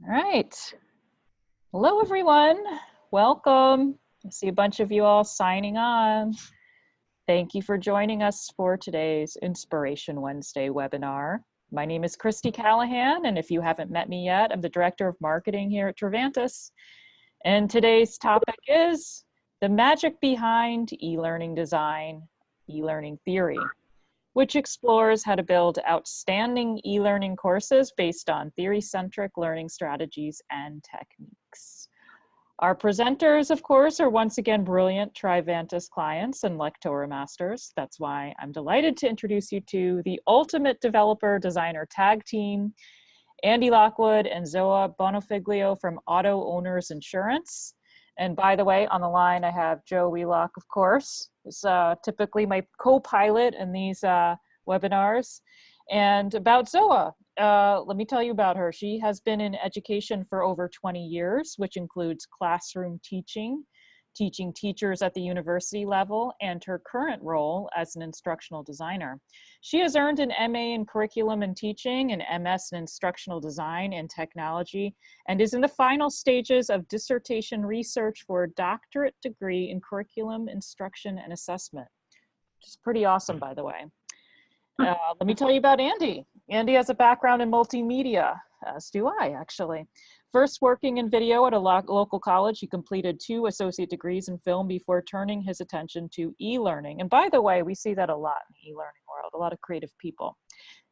right. Hello, everyone. Welcome. I see a bunch of you all signing on. Thank you for joining us for today's Inspiration Wednesday webinar. My name is Christy Callahan, and if you haven't met me yet, I'm the Director of Marketing here at Trivantis. And today's topic is the magic behind e-learning design, e-learning theory, which explores how to build outstanding e-learning courses based on theory-centric learning strategies and techniques. Our presenters, of course, are once again brilliant Trivantis clients and Lectora masters. That's why I'm delighted to introduce you to the ultimate developer-designer tag team, Andy Lockwood and Zoa Bonofiglio from Auto Owners Insurance. And by the way, on the line, I have Joe Wheelock, of course, who's typically my co-pilot in these webinars. And about Zoa, let me tell you about her. She has been in education for over 20 years, which includes classroom teaching, teaching teachers at the university level, and her current role as an instructional designer. She has earned an MA in curriculum and teaching, an MS in instructional design and technology, and is in the final stages of dissertation research for a doctorate degree in curriculum, instruction, and assessment, which is pretty awesome, by the way. Let me tell you about Andy. Andy has a background in multimedia, as do I, actually. First working in video at a local college, he completed 2 associate degrees in film before turning his attention to e-learning. And by the way, we see that a lot in the e-learning world, a lot of creative people.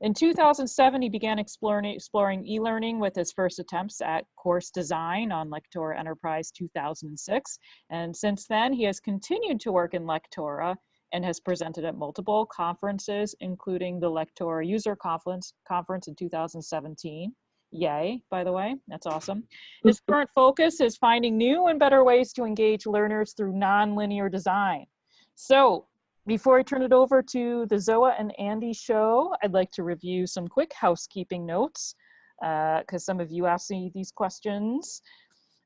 In 2007, he began exploring e-learning with his first attempts at course design on Lectora Enterprise 2006. And since then, he has continued to work in Lectora and has presented at multiple conferences, including the Lectora User Conference in 2017. Yay, by the way, that's awesome. His current focus is finding new and better ways to engage learners through nonlinear design. So before I turn it over to the Zoa and Andy show, I'd like to review some quick housekeeping notes because some of you asked me these questions.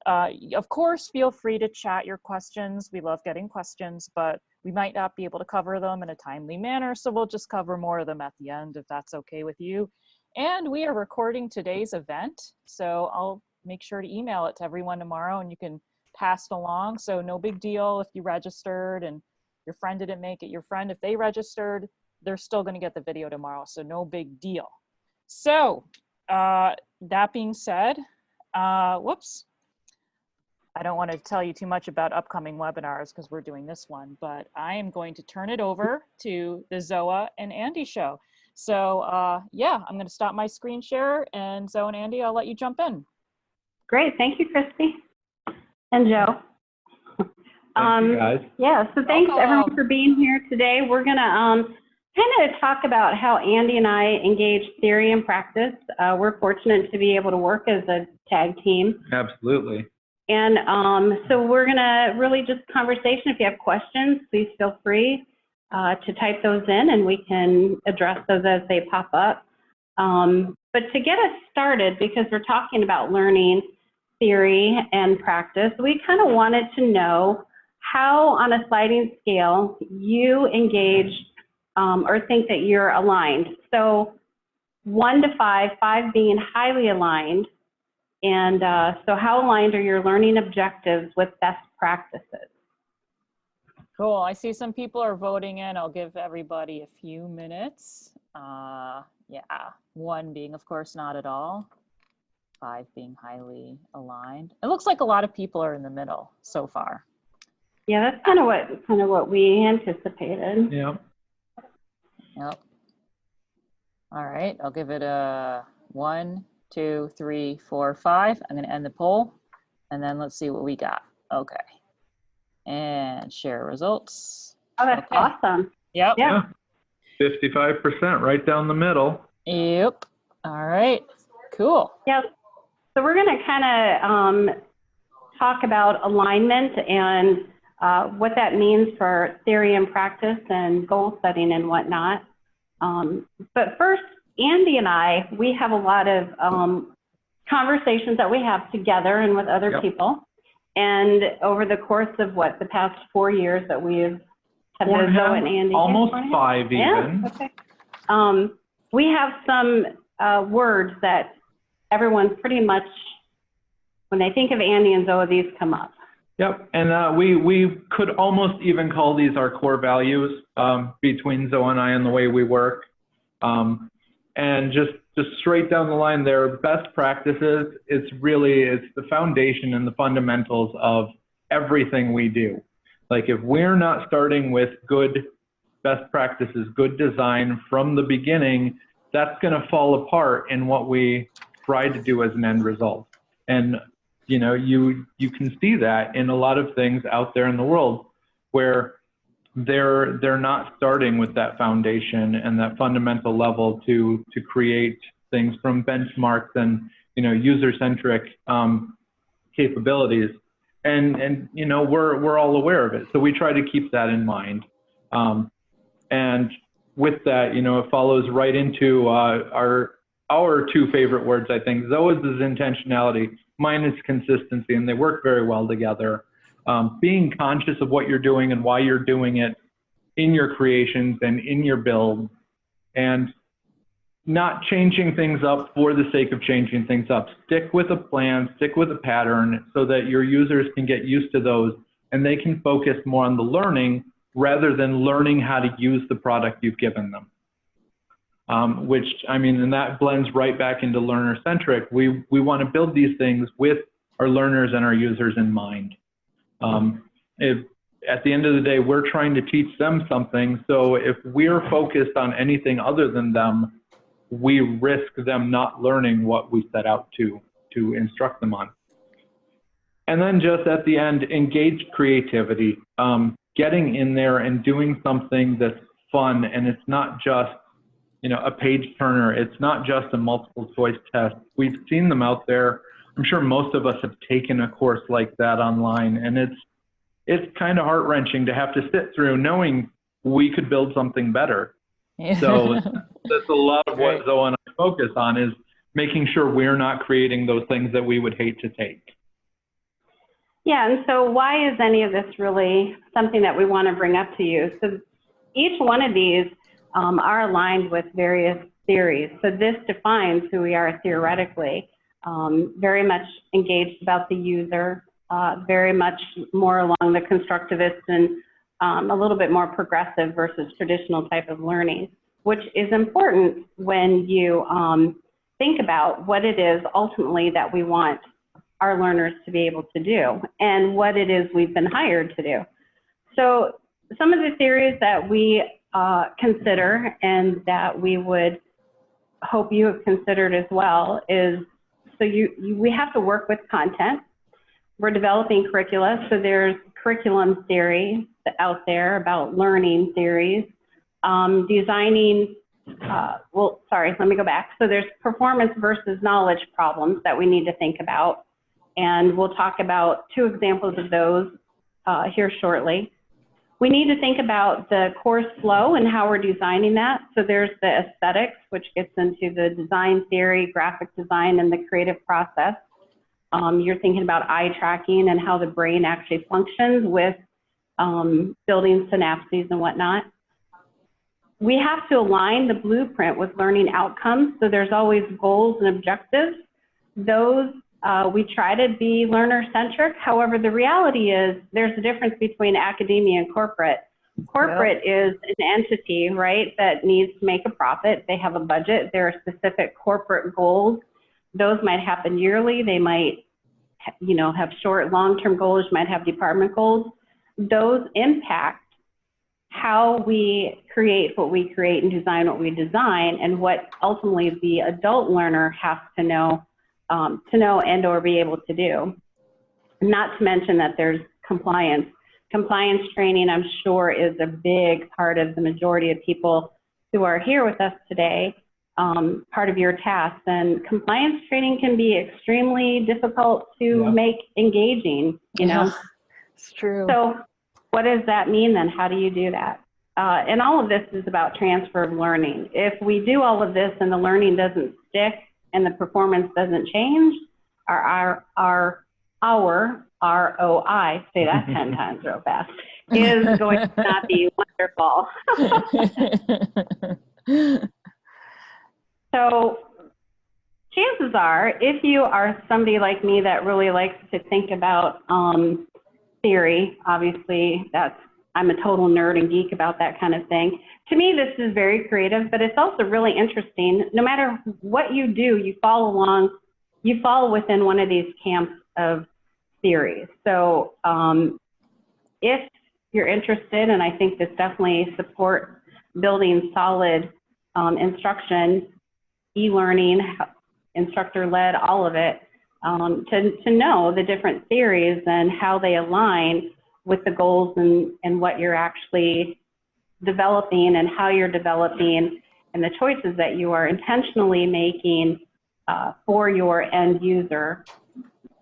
Of course, feel free to chat your questions. We love getting questions, but we might not be able to cover them in a timely manner, so we'll just cover more of them at the end if that's okay with you. And we are recording today's event, so I'll make sure to email it to everyone tomorrow and you can pass it along. So no big deal if you registered and your friend didn't make it. Your friend, if they registered, they're still going to get the video tomorrow, so no big deal. So that being said, whoops. I don't want to tell you too much about upcoming webinars because we're doing this one, but I am going to turn it over to the Zoa and Andy show. So yeah, I'm going to stop my screen share, and Zoa and Andy, I'll let you jump in. Great, thank you, Christy and Joe. Thank you, guys. Yeah, so thanks everyone for being here today. We're going to kind of talk about how Andy and I engage theory and practice. We're fortunate to be able to work as a tag team. Absolutely. And so we're going to really just conversation. If you have questions, please feel free to type those in and we can address those as they pop up. But to get us started, because we're talking about learning theory and practice, we kind of wanted to know how on a sliding scale you engage or think that you're aligned. So 1 to 5, 5 being highly aligned. And so how aligned are your learning objectives with best practices? Cool, I see some people are voting in. I'll give everybody a few minutes. Yeah, 1 being, of course, not at all. 5 being highly aligned. It looks like a lot of people are in the middle so far. Yeah, that's kind of what we anticipated. Yeah. Yep. All right, I'll give it a 1, 2, 3, 4, 5. I'm going to end the poll, and then let's see what we got. Okay, and share results. Oh, that's awesome. Yep. Yeah. 55% right down the middle. Yep. All right. Cool. Yep. So we're going to kind of talk about alignment and what that means for theory and practice and goal setting and whatnot. But first, Andy and I, we have a lot of conversations that we have together and with other people. And over the course of the past 4 years that we've had Zoa and Andy. Almost 5 even. Yeah, okay. We have some words that everyone pretty much When I think of Andy and Zoe, these come up. Yep, and we could almost even call these our core values between Zoe and I and the way we work. And just straight down the line there, best practices, it's the foundation and the fundamentals of everything we do. Like if we're not starting with good best practices, good design from the beginning, that's going to fall apart in what we try to do as an end result. And you know, you can see that in a lot of things out there in the world where they're not starting with that foundation and that fundamental level to create things from benchmarks and, you know, user-centric capabilities. And you know, we're all aware of it. So we try to keep that in mind. And with that, you know, it follows right into our two favorite words, I think. Zoe's is intentionality, mine is consistency, and they work very well together. Being conscious of what you're doing and why you're doing it in your creations and in your builds, and not changing things up for the sake of changing things up. Stick with a plan, stick with a pattern so that your users can get used to those and they can focus more on the learning rather than learning how to use the product you've given them. Which, I mean, and that blends right back into learner-centric. We want to build these things with our learners and our users in mind. At the end of the day, we're trying to teach them something. So if we're focused on anything other than them, we risk them not learning what we set out to instruct them on. And then just at the end, engage creativity, getting in there and doing something that's fun, and it's not just, you know, a page turner. It's not just a multiple choice test. We've seen them out there. I'm sure most of us have taken a course like that online, and it's kind of heart-wrenching to have to sit through knowing we could build something better. Yeah. So that's a lot of what Zoe and I focus on, is making sure we're not creating those things that we would hate to take. Yeah, and so why is any of this really something that we want to bring up to you? So each one of these are aligned with various theories. So this defines who we are theoretically, very much engaged about the user, very much more along the constructivist and a little bit more progressive versus traditional type of learning, which is important when you think about what it is ultimately that we want our learners to be able to do and what it is we've been hired to do. So some of the theories that we consider and that we would hope you have considered as well is, so we have to work with content. We're developing curricula, so there's curriculum theory out there about learning theories, designing, well, sorry, let me go back. So there's performance versus knowledge problems that we need to think about. And we'll talk about two examples of those here shortly. We need to think about the course flow and how we're designing that. So there's the aesthetics, which gets into the design theory, graphic design, and the creative process. You're thinking about eye tracking and how the brain actually functions with building synapses and whatnot. We have to align the blueprint with learning outcomes. So there's always goals and objectives. Those we try to be learner-centric. However, the reality is there's a difference between academia and corporate. Corporate is an entity, right, that needs to make a profit. They have a budget. There are specific corporate goals. Those might happen yearly. They might, you know, have short, long-term goals. Might have department goals. Those impact how we create what we create and design what we design, and what ultimately the adult learner has to know and or be able to do. Not to mention that there's compliance. Compliance training, I'm sure, is a big part of the majority of people who are here with us today, part of your tasks. And compliance training can be extremely difficult to make engaging, you know? Yeah, it's true. So what does that mean then? How do you do that? And all of this is about transfer of learning. If we do all of this and the learning doesn't stick and the performance doesn't change, our ROI, say that 10 times real fast, is going to not be wonderful. So chances choices are, if you are somebody like me that really likes to think about theory, obviously I'm a total nerd and geek about that kind of thing. To me, this is very creative, but it's also really interesting. No matter what you do, you fall within one of these camps of theories. So if you're interested, and I think this definitely supports building solid instruction, e-learning, instructor-led, all of it, to know the different theories and how they align with the goals and what you're actually developing and how you're developing and the choices that you are intentionally making for your end user,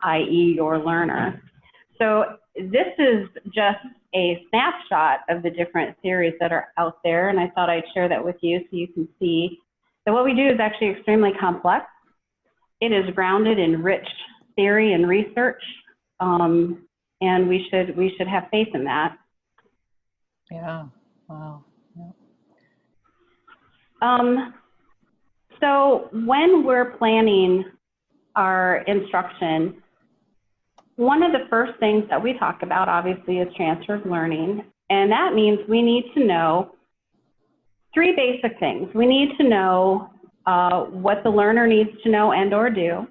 i.e. your learner. So this is just a snapshot of the different theories that are out there, and I thought I'd share that with you so you can see that what we do is actually extremely complex. It is grounded in rich theory and research, and we should have faith in that. Yeah. Wow. Yeah. So when we're planning our instruction, one of the first things that we talk about, obviously, is transfer of learning. And that means we need to know three basic things. We need to know what the learner needs to know and or do.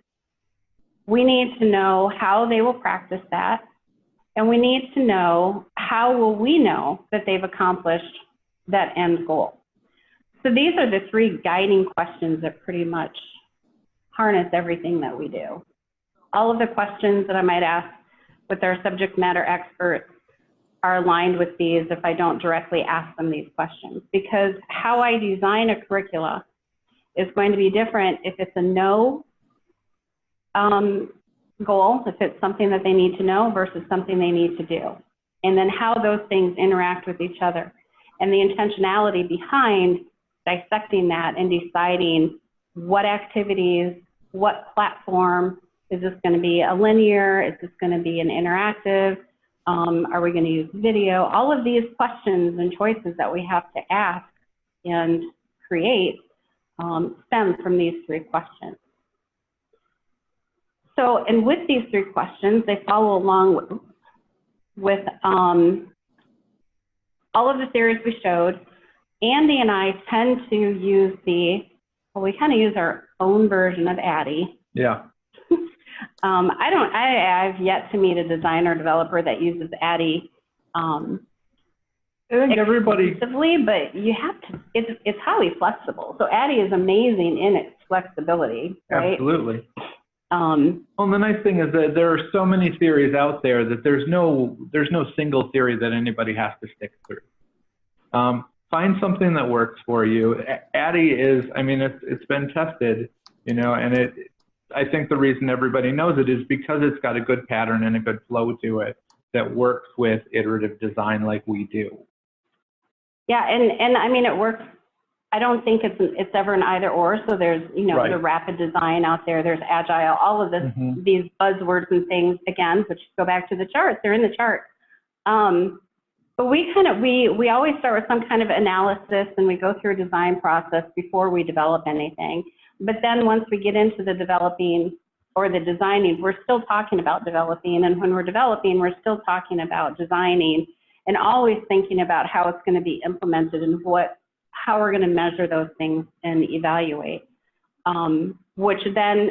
We need to know how they will practice that. And we need to know how will we know that they've accomplished that end goal. So these are the three guiding questions that pretty much harness everything that we do. All of the questions that I might ask with our subject matter experts are aligned with these if I don't directly ask them these questions, because how I design a curricula is going to be different if it's a no goal, if it's something that they need to know versus something they need to do, and then how those things interact with each other, and the intentionality behind dissecting that and deciding what activities, what platform. Is this going to be a linear? Is this going to be an interactive? Are we going to use video? All of these questions and choices that we have to ask and create stem from these three questions. So, and with these three questions, they follow along with all of the theories we showed. Andy and I tend to use we kind of use our own version of ADDIE. Yeah. I've yet to meet a designer or developer that uses ADDIE I think everybody, exclusively, but you have to, it's highly flexible. So ADDIE is amazing in its flexibility, right? Absolutely. Well, the nice thing is that there are so many theories out there that there's no single theory that anybody has to stick through. Find something that works for you. ADDIE is, I mean, it's been tested, you know, and I think the reason everybody knows it is because it's got a good pattern and a good flow to it that works with iterative design like we do. Yeah, and I mean, it works. I don't think it's ever an either or. So there's, you know, right. The rapid design out there, there's agile, all of this, these buzzwords and things, again, which go back to the charts, they're in the chart. But we always start with some kind of analysis and we go through a design process before we develop anything. But then once we get into the developing or the designing, we're still talking about developing. And when we're developing, we're still talking about designing and always thinking about how it's going to be implemented and how we're going to measure those things and evaluate. Which then,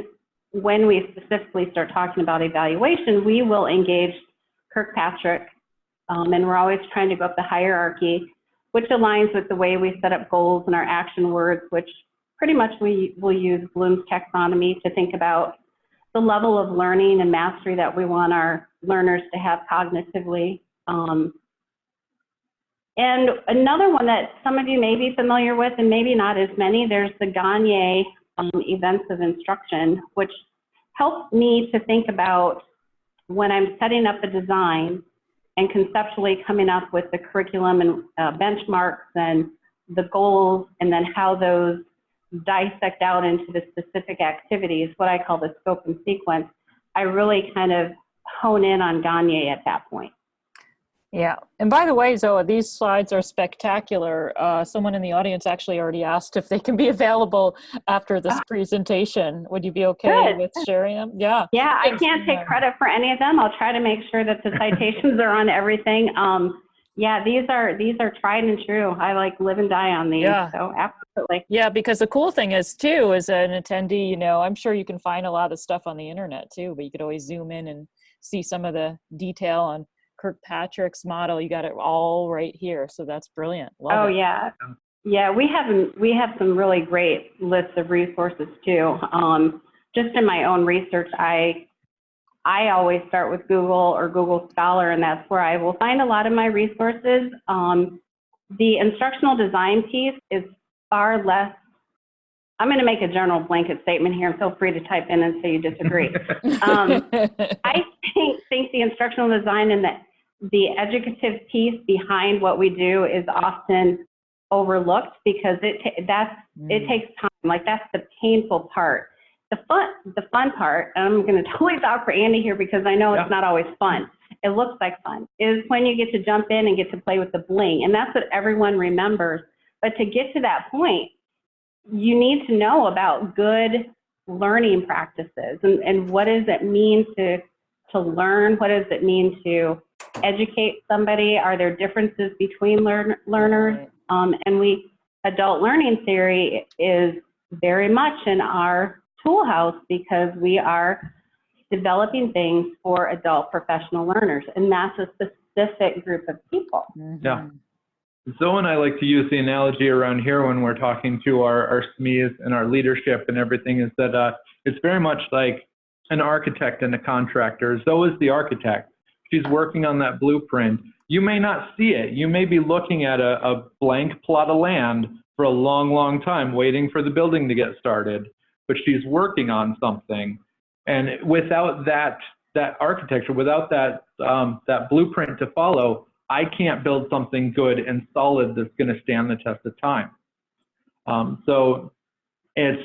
when we specifically start talking about evaluation, we will engage Kirkpatrick, and we're always trying to go up the hierarchy, which aligns with the way we set up goals and our action words, which pretty much we will use Bloom's taxonomy to think about the level of learning and mastery that we want our learners to have cognitively. And another one that some of you may be familiar with and maybe not as many, there's the Gagne events of instruction, which helps me to think about when I'm setting up a design and conceptually coming up with the curriculum and benchmarks and the goals, and then how those dissect out into the specific activities, what I call the scope and sequence. I really kind of hone in on Gagne at that point. Yeah. And by the way, Zoe, these slides are spectacular. Someone in the audience actually already asked if they can be available after this presentation. Would you be okay with sharing them? Yeah. Yeah, I Thanks. can't take credit for any of them. I'll try to make sure that the citations are on everything. Yeah, these are tried and true. I like live and die on these. Yeah. So absolutely. Yeah, because the cool thing is too, as an attendee, you know, I'm sure you can find a lot of stuff on the internet too, but you could always zoom in and see some of the detail on Kirkpatrick's model. You got it all right here. So that's brilliant. Love it. Yeah. Yeah, we have some really great lists of resources too. Just in my own research, I always start with Google or Google Scholar, and that's where I will find a lot of my resources. The instructional design piece is far less. I'm going to make a general blanket statement here, and feel free to type in and say you disagree. I think the instructional design and the educative piece behind what we do is often overlooked because it takes time. Like, that's the painful part. The fun part, and I'm going to totally talk for Andy here because I know it's not always fun. It looks like fun, is when you get to jump in and get to play with the bling. And that's what everyone remembers. But to get to that point, you need to know about good learning practices and what does it mean to learn? What does it mean to educate somebody? Are there differences between learners? And adult learning theory is very much in our toolhouse because we are developing things for adult professional learners, and that's a specific group of people. Yeah. Zoe and I like to use the analogy around here when we're talking to our SMEs and our leadership and everything is that it's very much like an architect and a contractor. Zoe is the architect. She's working on that blueprint. You may not see it. You may be looking at a blank plot of land for a long, long time, waiting for the building to get started, but she's working on something. And without that architecture, without that blueprint to follow, I can't build something good and solid that's going to stand the test of time. So it's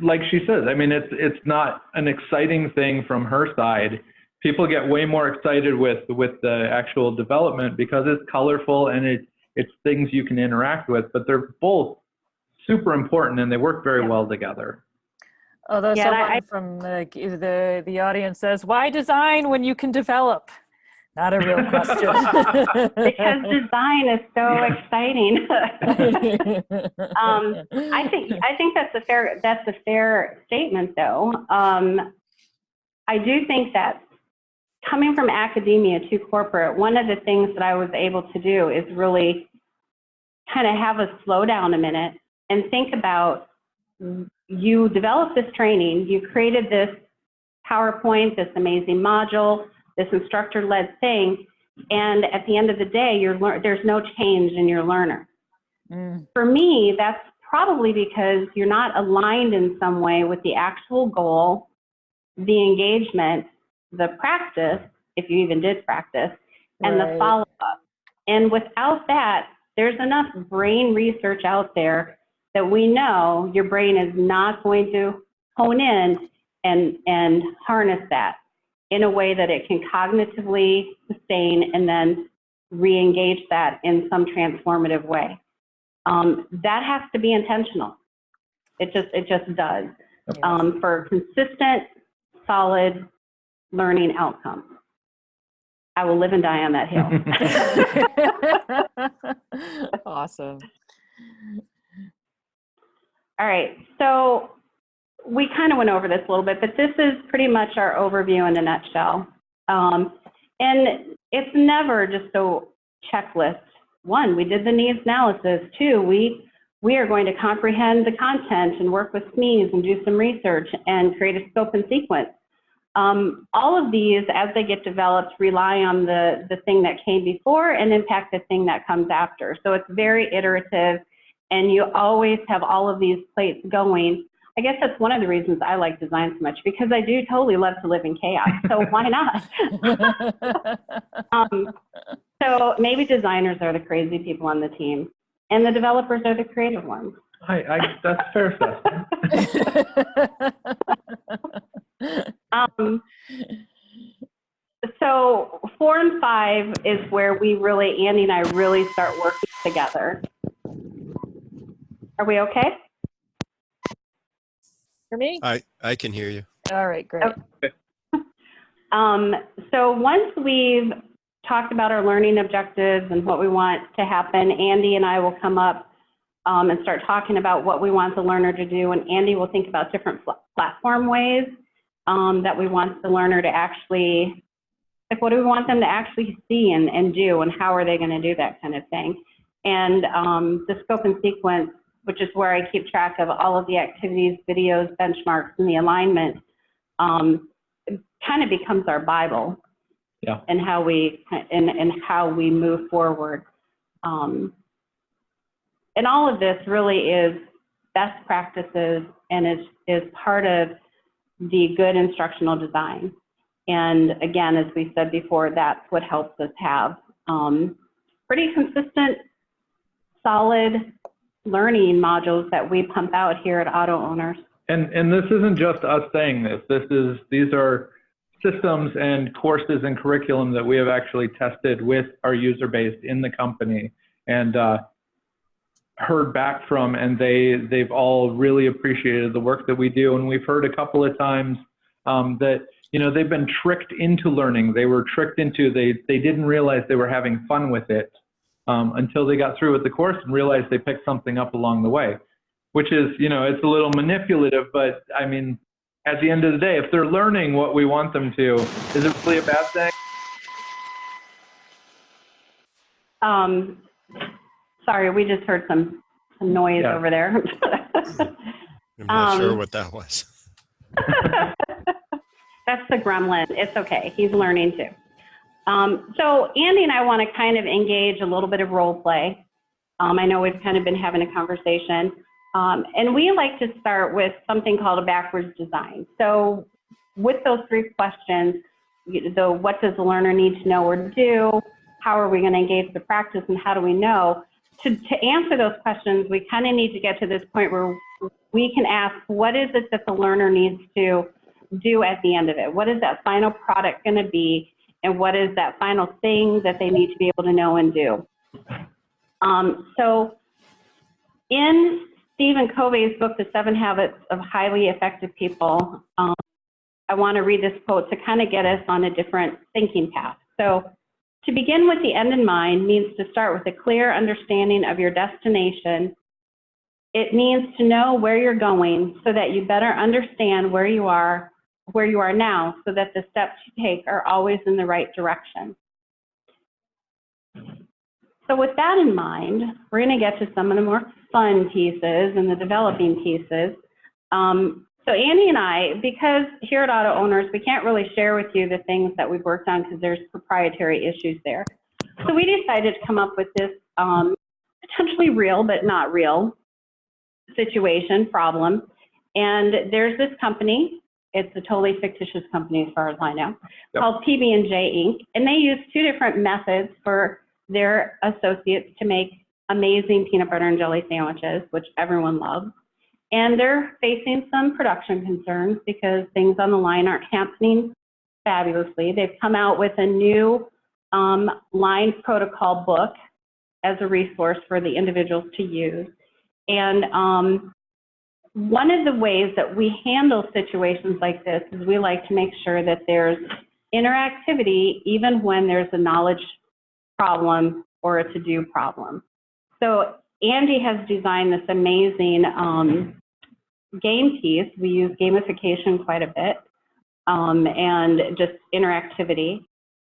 like she says, I mean, it's not an exciting thing from her side. People get way more excited with the actual development because it's colorful and it's things you can interact with, but they're both super important and they work very well together. Although someone from the audience says, why design when you can develop? Not a real question. Because design is so exciting. I think that's a fair statement, though. I do think that coming from academia to corporate, one of the things that I was able to do is really kind of have a slow down a minute and think about, you developed this training, you created this PowerPoint, this amazing module, this instructor-led thing, and at the end of the day, there's no change in your learner. For me, that's probably because you're not aligned in some way with the actual goal, the engagement, the practice, if you even did practice, and the follow-up. And without that, there's enough brain research out there that we know your brain is not going to hone in and harness that in a way that it can cognitively sustain and then re-engage that in some transformative way. That has to be intentional. It just does. For consistent, solid learning outcomes. I will live and die on that hill. Awesome. All right, so we kind of went over this a little bit, but this is pretty much our overview in a nutshell. And it's never just a checklist. One, we did the needs analysis. Two, we are going to comprehend the content and work with SMEs and do some research and create a scope and sequence. All of these, as they get developed, rely on the thing that came before and impact the thing that comes after. So it's very iterative, and you always have all of these plates going. I guess that's one of the reasons I like design so much, because I do totally love to live in chaos. So why not? So maybe designers are the crazy people on the team, and the developers are the creative ones. That's fair assessment. So 4 and 5 5 is where Andy and I really start working together. Are we okay? For me? I can hear you. All right, great. Okay. So once we've talked about our learning objectives and what we want to happen, Andy and I will come up and start talking about what we want the learner to do, and Andy will think about different platform ways that we want the learner to actually, like what do we want them to actually see and do, and how are they going to do that kind of thing. And the scope and sequence, which is where I keep track of all of the activities, videos, benchmarks, and the alignment, kind of becomes our Bible. Yeah. And how we move forward. And all of this really is best practices and is part of the good instructional design. And again, as we said before, that's what helps us have pretty consistent, solid learning modules that we pump out here at Auto Owners. And this isn't just us saying this. These are systems and courses and curriculum that we have actually tested with our user base in the company and heard back from, and they've all really appreciated the work that we do. And we've heard a couple of times that, you know, they've been tricked into learning. They were tricked into, they didn't realize they were having fun with it until they got through with the course and realized they picked something up along the way, which is, you know, it's a little manipulative, but I mean, at the end of the day, if they're learning what we want them to, is it really a bad thing? Sorry, we just heard some noise over there. I'm not sure what that was. That's the gremlin. It's okay. He's learning too. So Andy and I want to kind of engage a little bit of role play. I know we've kind of been having a conversation. And we like to start with something called a backwards design. So with those 3 questions, what does the learner need to know or do? How are we going to engage the practice, and how do we know? To answer those questions, we kind of need to get to this point where we can ask, what is it that the learner needs to do at the end of it? What is that final product going to be? And what is that final thing that they need to be able to know and do? So in Stephen Covey's book, The 7 Habits of Highly Effective People, I want to read this quote to kind of get us on a different thinking path. So, to begin with the end in mind means to start with a clear understanding of your destination. It means to know where you're going so that you better understand where you are now, so that the steps you take are always in the right direction. So with that in mind, we're going to get to some of the more fun pieces and the developing pieces. So Andy and I, because here at Auto Owners, we can't really share with you the things that we've worked on because there's proprietary issues there. So we decided to come up with this potentially real but not real problem. And there's this company, it's a totally fictitious company as far as I know, called PB&J Inc. And they use 2 different methods for their associates to make amazing peanut butter and jelly sandwiches, which everyone loves. And they're facing some production concerns because things on the line aren't happening fabulously. They've come out with a new line protocol book as a resource for the individuals to use. And one of the ways that we handle situations like this is we like to make sure that there's interactivity even when there's a knowledge problem or a to-do problem. So Andy has designed this amazing game piece. We use gamification quite a bit and just interactivity.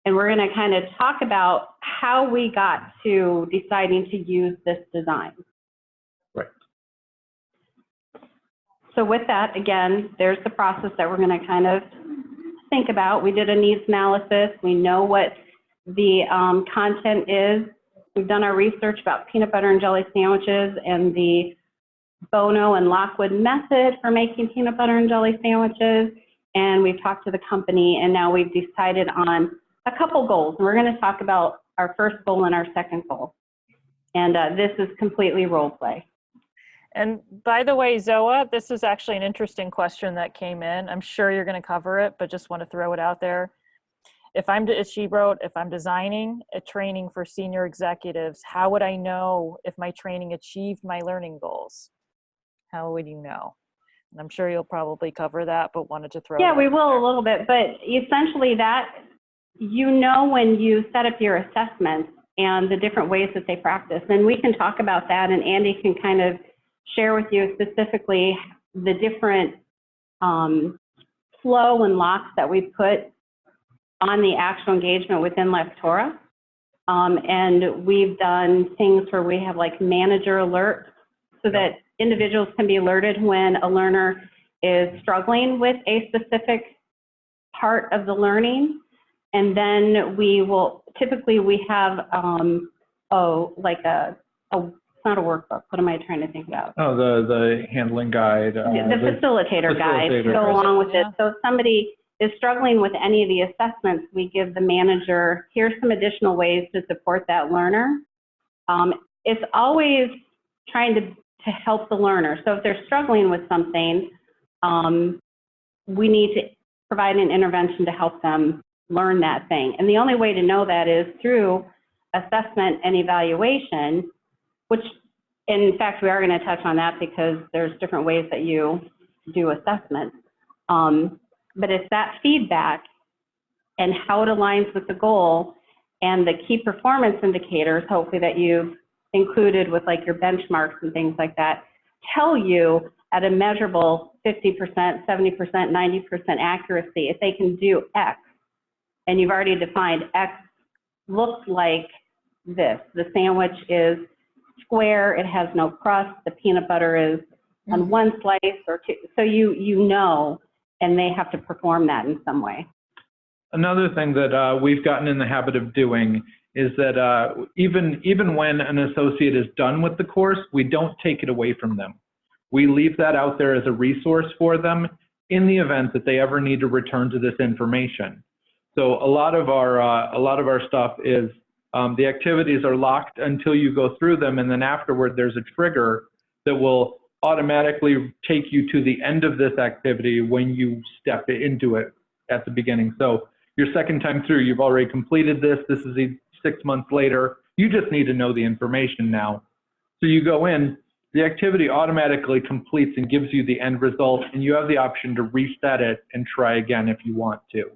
And we're going to kind of talk about how we got to deciding to use this design. Right. So with that, again, there's the process that we're going to kind of think about. We did a needs analysis. We know what the content is. We've done our research about peanut butter and jelly sandwiches and the Bono and Lockwood method for making peanut butter and jelly sandwiches. And we've talked to the company, and now we've decided on a couple goals. And we're going to talk about our first goal and our second goal. And this is completely role play. And by the way, Zoa, this is actually an interesting question that came in. I'm sure you're going to cover it, but just want to throw it out there. she wrote, if I'm designing a training for senior executives, how would I know if my training achieved my learning goals? How would you know? And I'm sure you'll probably cover that, but wanted to throw. Yeah, that we in will there. a little bit, but essentially that, you know, when you set up your assessments and the different ways that they practice, and we can talk about that, and Andy can kind of share with you specifically the different flow and locks that we put on the actual engagement within Lectora. And we've done things where we have like manager alerts so that individuals can be alerted when a learner is struggling with a specific part of the learning. And then we will, typically we have, like it's not a workbook, what am I trying to think about? Oh, the handling guide. The facilitator guide to go along with it. So if somebody is struggling with any of the assessments, we give the manager, here's some additional ways to support that learner. It's always trying to help the learner. So if they're struggling with something, we need to provide an intervention to help them learn that thing. And the only way to know that is through assessment and evaluation, which in fact we are going to touch on that because there's different ways that you do assessment. But it's that feedback and how it aligns with the goal and the key performance indicators, hopefully that you've included with like your benchmarks and things like that, tell you at a measurable 50%, 70%, 90% accuracy if they can do X. And you've already defined X looks like this. The sandwich is square, it has no crust, the peanut butter is on one slice or two. So you know, and they have to perform that in some way. Another thing that we've gotten in the habit of doing is that even when an associate is done with the course, we don't take it away from them. We leave that out there as a resource for them in the event that they ever need to return to this information. So a lot of our stuff is the activities are locked until you go through them, and then afterward there's a trigger that will automatically take you to the end of this activity when you step into it at the beginning. So your second time through, you've already completed this. This is 6 months later. You just need to know the information now. So you go in, the activity automatically completes and gives you the end result, and you have the option to reset it and try again if you want to.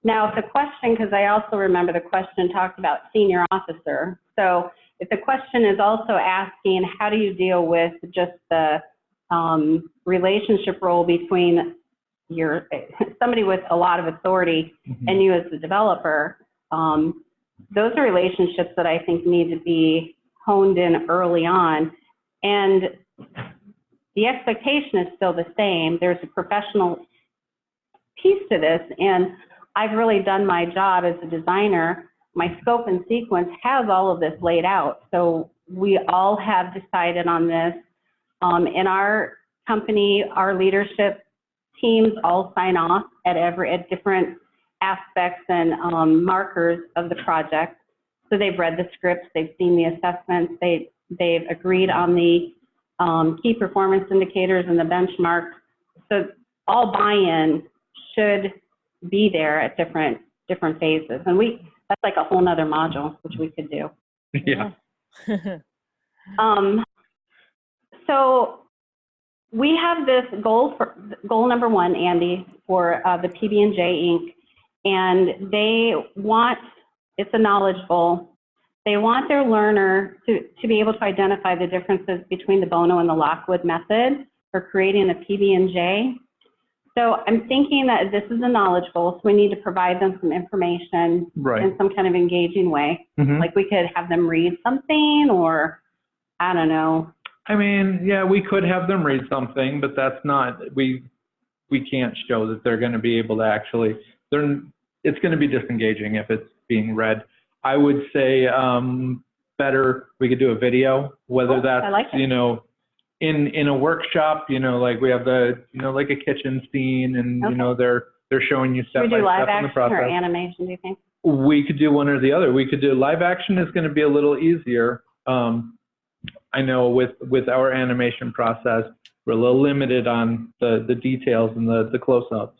Now, if the question, because I also remember the question talked about senior officer. So if the question is also asking, how do you deal with just the relationship role between somebody with a lot of authority and you as the developer, those are relationships that I think need to be honed in early on. And the expectation is still the same. There's a professional piece to this, and I've really done my job as a designer. My scope and sequence has all of this laid out. So we all have decided on this. In our company, our leadership teams all sign off at different aspects and markers of the project. So they've read the scripts, they've seen the assessments, they've agreed on the key performance indicators and the benchmarks. So all buy-in should be there at different phases. And that's like a whole nother module, which we could do. Yeah. So we have this goal number one, Andy, for the PB&J Inc. And they want, it's a knowledge goal. They want their learner to be able to identify the differences between the Bono and the Lockwood method for creating a PB&J. So I'm thinking that this is a knowledge goal, so we need to provide them some information in some kind of engaging way. Like we could have them read something, or I don't know. I mean, yeah, we could have them read something, but that's not, we can't show that they're going to be able to actually, it's going to be disengaging if it's being read. I would say better, we could do a video, whether that's, you know, in a workshop, you know, like we have the, you know, like a kitchen scene, and you know, they're showing you step by step in the process. Should we do live action or animation, do you think? We could do one or the other. We could do live action is going to be a little easier. I know with our animation process, we're a little limited on the details and the close-ups.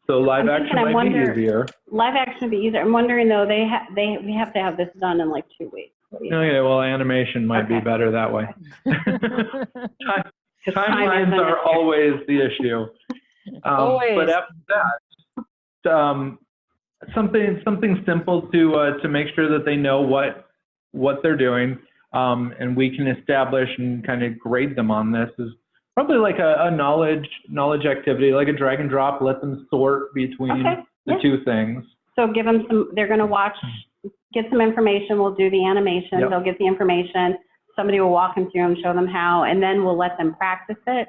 So live I'm thinking, action might be easier. Live action would be easier. I'm wondering though, we have to have this done in like 2 weeks. Okay, well, animation might be better that way. Timelines are always the issue. Always. But after that, something simple to make sure that they know what they're doing, and we can establish and kind of grade them on this is probably like a knowledge activity, like a drag and drop. Let them sort between the two things. So give them some. They're going to watch, get some information. We'll do the animation. Yep. They'll get the information. Somebody will walk them through and show them how, and then we'll let them practice it.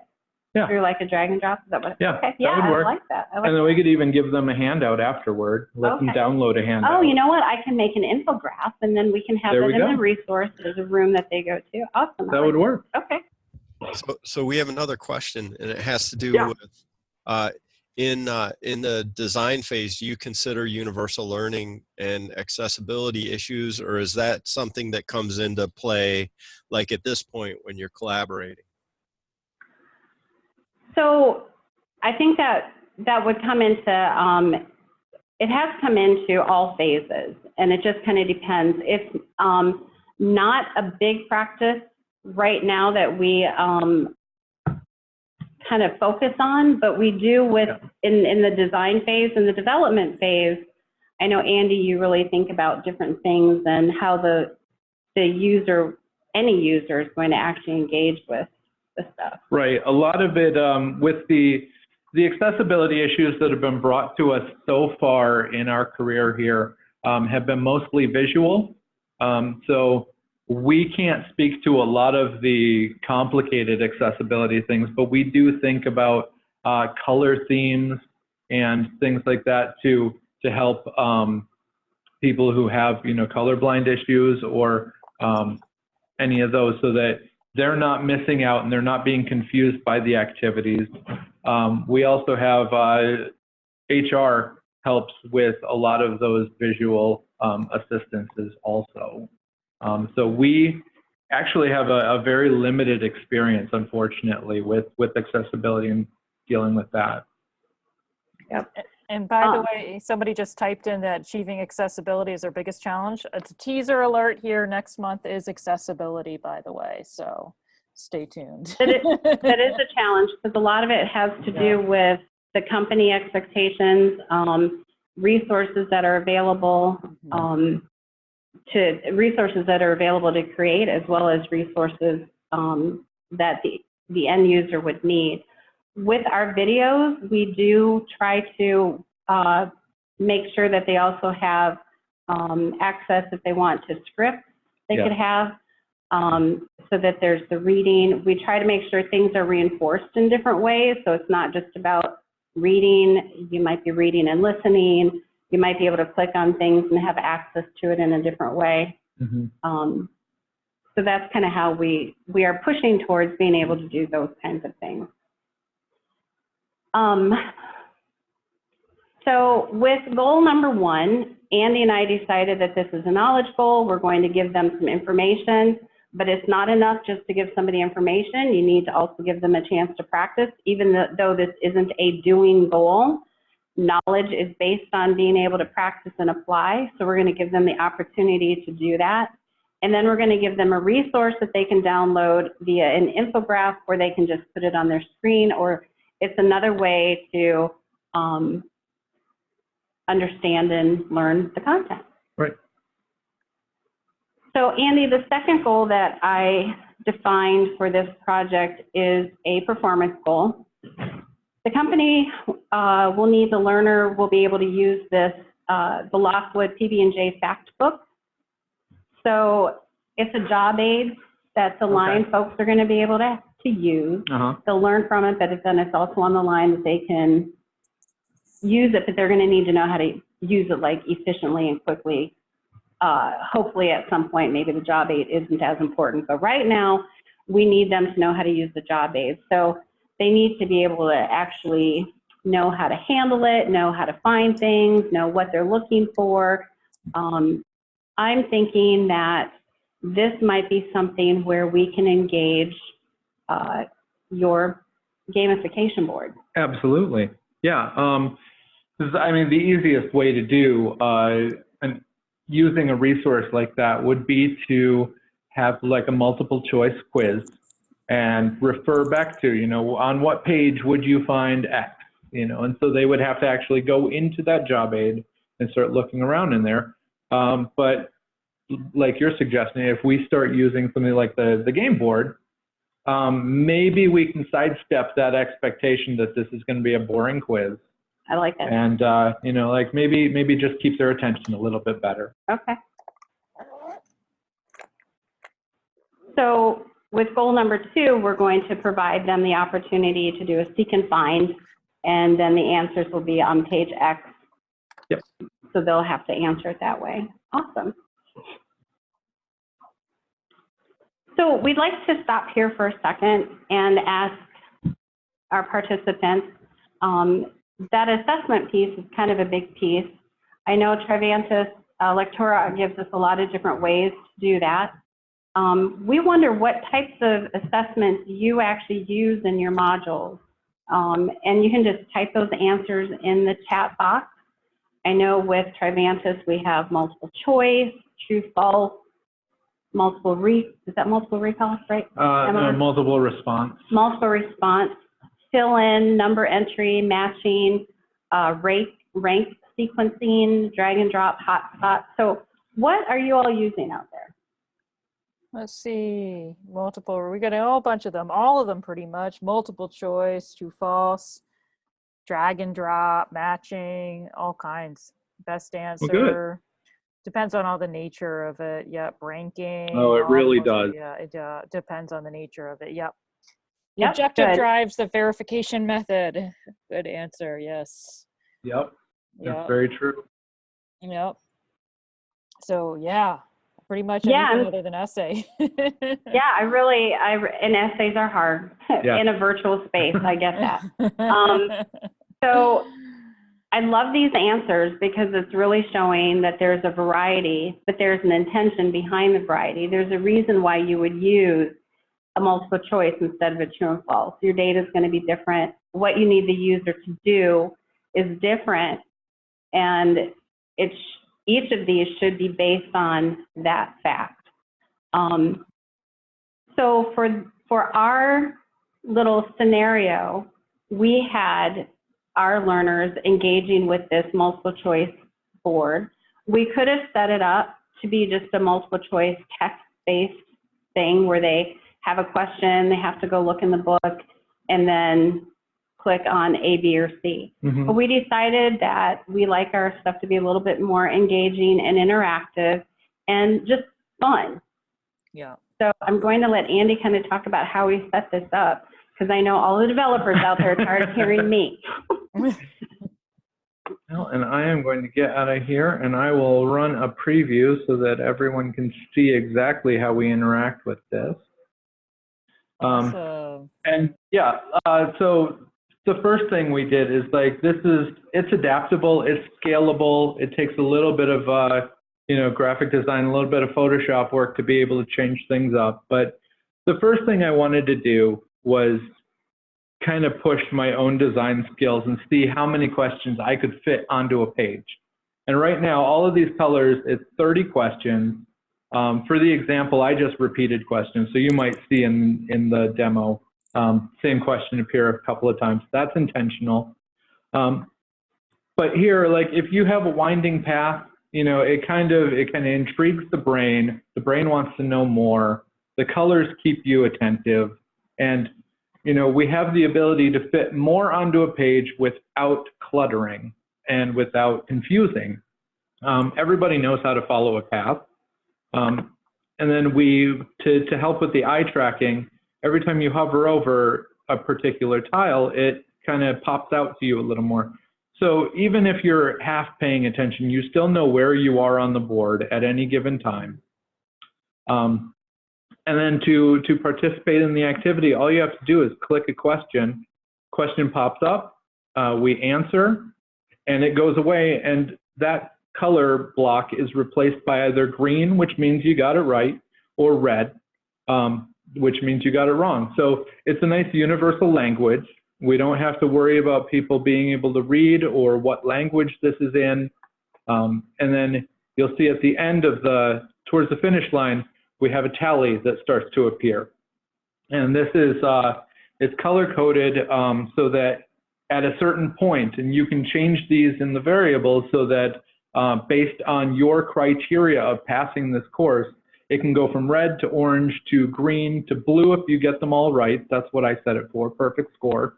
Yeah. Through like a drag and drop? Is that what? Yeah, okay. that would work. I like that. And then we could even give them a handout afterward. Let them download a handout. Oh, you know what? I can make an infographic, and then we can have that in the resource. There's a room that they go to. Awesome. That would work. Okay. So we have another question, and it has to do with in the design phase, do you consider universal learning and accessibility issues, or is that something that comes into play like at this point when you're collaborating? So I think that would come into, it has come into all phases, and it just kind of depends. It's not a big practice right now that we kind of focus on, but we do with in the design phase and the development phase. I know, Andy, you really think about different things and how the user, any user, is going to actually engage with the stuff. Right. A lot of it with the accessibility issues that have been brought to us so far in our career here have been mostly visual. So we can't speak to a lot of the complicated accessibility things, but we do think about color themes and things like that to help people who have, colorblind issues or any of those, so that they're not missing out and they're not being confused by the activities. We also have HR helps with a lot of those visual assistances also. So we actually have a very limited experience, unfortunately, with accessibility and dealing with that. Yep. And by the way, somebody just typed in that achieving accessibility is our biggest challenge. It's a teaser alert here. Next month is accessibility, by the way, so stay tuned. That is a challenge, because a lot of it has to do with the company expectations, resources that are available, to create, as well as resources that the end user would need. With our videos, we do try to make sure that they also have access, if they want, to scripts they could have, so that there's the reading. We try to make sure things are reinforced in different ways, so it's not just about reading. You might be reading and listening. You might be able to click on things and have access to it in a different way. So that's kind of how we are pushing towards being able to do those kinds of things. So with goal number 1, Andy and I decided that this is a knowledge goal. We're going to give them some information, but it's not enough just to give somebody information. You need to also give them a chance to practice, even though this isn't a doing goal. Knowledge is based on being able to practice and apply. So we're going to give them the opportunity to do that. And then we're going to give them a resource that they can download via an infographic, where they can just put it on their screen, or it's another way to understand and learn the content. Right. So Andy, the second goal that I defined for this project is a performance goal. The company will need the learner will be able to use this, the Lockwood PB&J fact book. So it's a job aid that the line folks are going to be able to use. They'll learn from it, but then it's also on the line that they can use it, but they're going to need to know how to use it like efficiently and quickly. Hopefully at some point, maybe the job aid isn't as important, but right now we need them to know how to use the job aid. So they need to be able to actually know how to handle it, know how to find things, know what they're looking for. I'm thinking that this might be something where we can engage your gamification board. Absolutely. Yeah. I mean, the easiest way to do and using a resource like that would be to have like a multiple choice quiz and refer back to, you know, on what page would you find X, you know, and so they would have to actually go into that job aid and start looking around in there. But like you're suggesting, if we start using something like the game board, maybe we can sidestep that expectation that this is going to be a boring quiz. I like that. And, you know, like maybe just keep their attention a little bit better. Okay. So with goal number 2, we're going to provide them the opportunity to do a seek and find, and then the answers will be on page X. Yep. So they'll have to answer it that way. Awesome. So we'd like to stop here for a second and ask our participants, that assessment piece is kind of a big piece. I know Trivantis Lectora gives us a lot of different ways to do that. We wonder what types of assessments you actually use in your modules. And you can just type those answers in the chat box. I know with Trivantis we have multiple choice, true, false, multiple recall, right? No, multiple response. Multiple response, fill in, number entry, matching, rank sequencing, drag and drop, hotspot. So what are you all using out there? Let's see, multiple, we got a whole bunch of them, all of them pretty much, multiple choice, true, false, drag and drop, matching, all kinds. Best answer. Depends on all the nature of it. Yep, ranking. Oh, it really does. Yeah, it depends on the nature of it. Yep. Yep, Objective good. drives the verification method. Good answer, yes. Yep, that's Yep. very true. Yep. So yeah, pretty much Yeah, anything other than essay. Yeah, and essays are hard Yeah. in a virtual space, I get that. So I love these answers because it's really showing that there's a variety, but there's an intention behind the variety. There's a reason why you would use a multiple choice instead of a true and false. Your data is going to be different. What you need the user to do is different, and each of these should be based on that fact. So for our little scenario, we had our learners engaging with this multiple choice board. We could have set it up to be just a multiple choice text-based thing where they have a question, they have to go look in the book, and then click on A, B, or C. Mm-hmm. But we decided that we like our stuff to be a little bit more engaging and interactive and just fun. Yeah. So I'm going to let Andy kind of talk about how we set this up, because I know all the developers out there are tired of hearing me. Well, and I am going to get out of here and I will run a preview so that everyone can see exactly how we interact with this. Awesome. And yeah, so the first thing we did is like, it's adaptable, it's scalable, it takes a little bit of, graphic design, a little bit of Photoshop work to be able to change things up. But the first thing I wanted to do was kind of push my own design skills and see how many questions I could fit onto a page. And right now, all of these colors, it's 30 questions. For the example, I just repeated questions. So you might see in the demo, same question appear a couple of times. That's intentional. But here, like if you have a winding path, it kind of intrigues the brain. The brain wants to know more. The colors keep you attentive. And we have the ability to fit more onto a page without cluttering and without confusing. Everybody knows how to follow a path. And then to help with the eye tracking, every time you hover over a particular tile, it kind of pops out to you a little more. So even if you're half paying attention, you still know where you are on the board at any given time. And then to participate in the activity, all you have to do is click a question. Question pops up, we answer, and it goes away. And that color block is replaced by either green, which means you got it right, or red, which means you got it wrong. So it's a nice universal language. We don't have to worry about people being able to read or what language this is in. And then you'll see at the end of towards the finish line, we have a tally that starts to appear. And this is, it's color-coded so that at a certain point, and you can change these in the variables so that based on your criteria of passing this course, it can go from red to orange to green to blue if you get them all right. That's what I set it for, perfect score.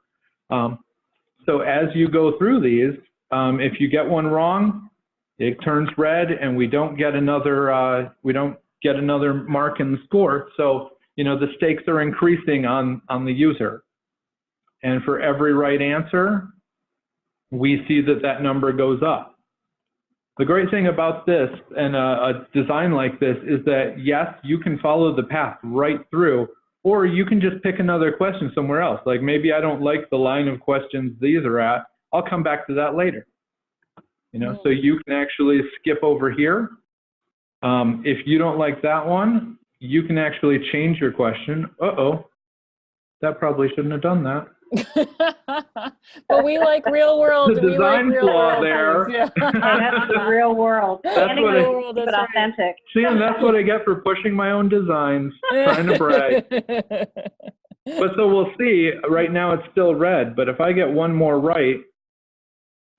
So as you go through these, if you get one wrong, it turns red and we don't get another mark in the score. So, you know, the stakes are increasing on the user. And for every right answer, we see that that number goes up. The great thing about this and a design like this is that, yes, you can follow the path right through, or you can just pick another question somewhere else. Like maybe I don't like the line of questions these are at. I'll come back to that later. You know, so you can actually skip over here. If you don't like that one, you can actually change your question. Uh-oh, that probably shouldn't have done that. But we like real world. The design flaw there. Yeah. That's the real world. That's what real world, but authentic. See, and that's what I get for pushing my own designs, trying to brag. But so we'll see, right now it's still red, but if I get one more right,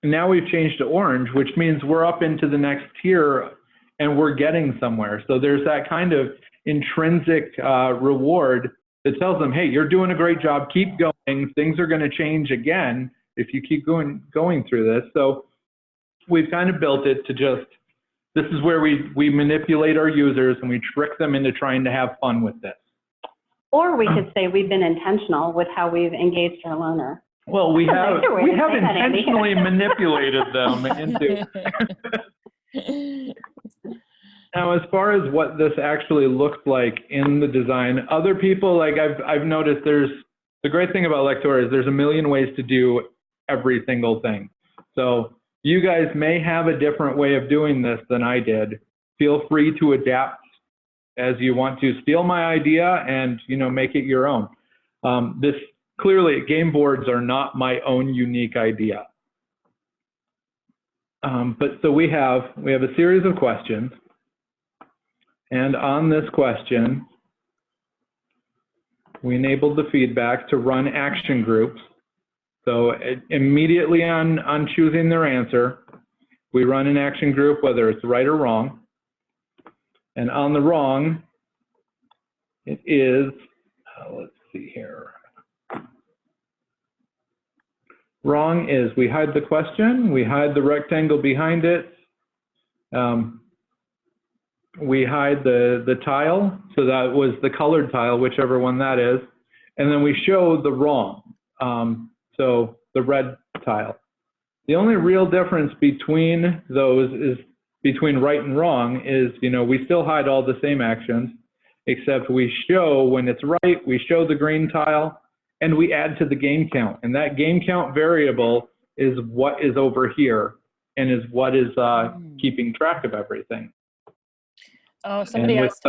now we've changed to orange, which means we're up into the next tier and we're getting somewhere. So there's that kind of intrinsic reward that tells them, hey, you're doing a great job, keep going, things are going to change again if you keep going through this. So we've kind of built it to just, this is where we manipulate our users and we trick them into trying to have fun with this. Or we could say we've been intentional with how we've engaged our learner. Well, we have intentionally manipulated them into. Now, as far as what this actually looks like in the design, other people, like I've noticed the great thing about Lectora is there's a million ways to do every single thing. So you guys may have a different way of doing this than I did. Feel free to adapt as you want to. Steal my idea and, you know, make it your own. Clearly, game boards are not my own unique idea. But so we have a series of questions. And on this question, we enabled the feedback to run action groups. So immediately on choosing their answer, we run an action group, whether it's right or wrong. And on the wrong, it is, let's see here. Wrong is we hide the question, we hide the rectangle behind it, we hide the tile, so that was the colored tile, whichever one that is, and then we show the wrong, so the red tile. The only real difference between those is, between right and wrong is, you know, we still hide all the same actions, except we show when it's right, we show the green tile, and we add to the game count. And that game count variable is what is over here and is what is keeping track of everything. Oh, somebody asked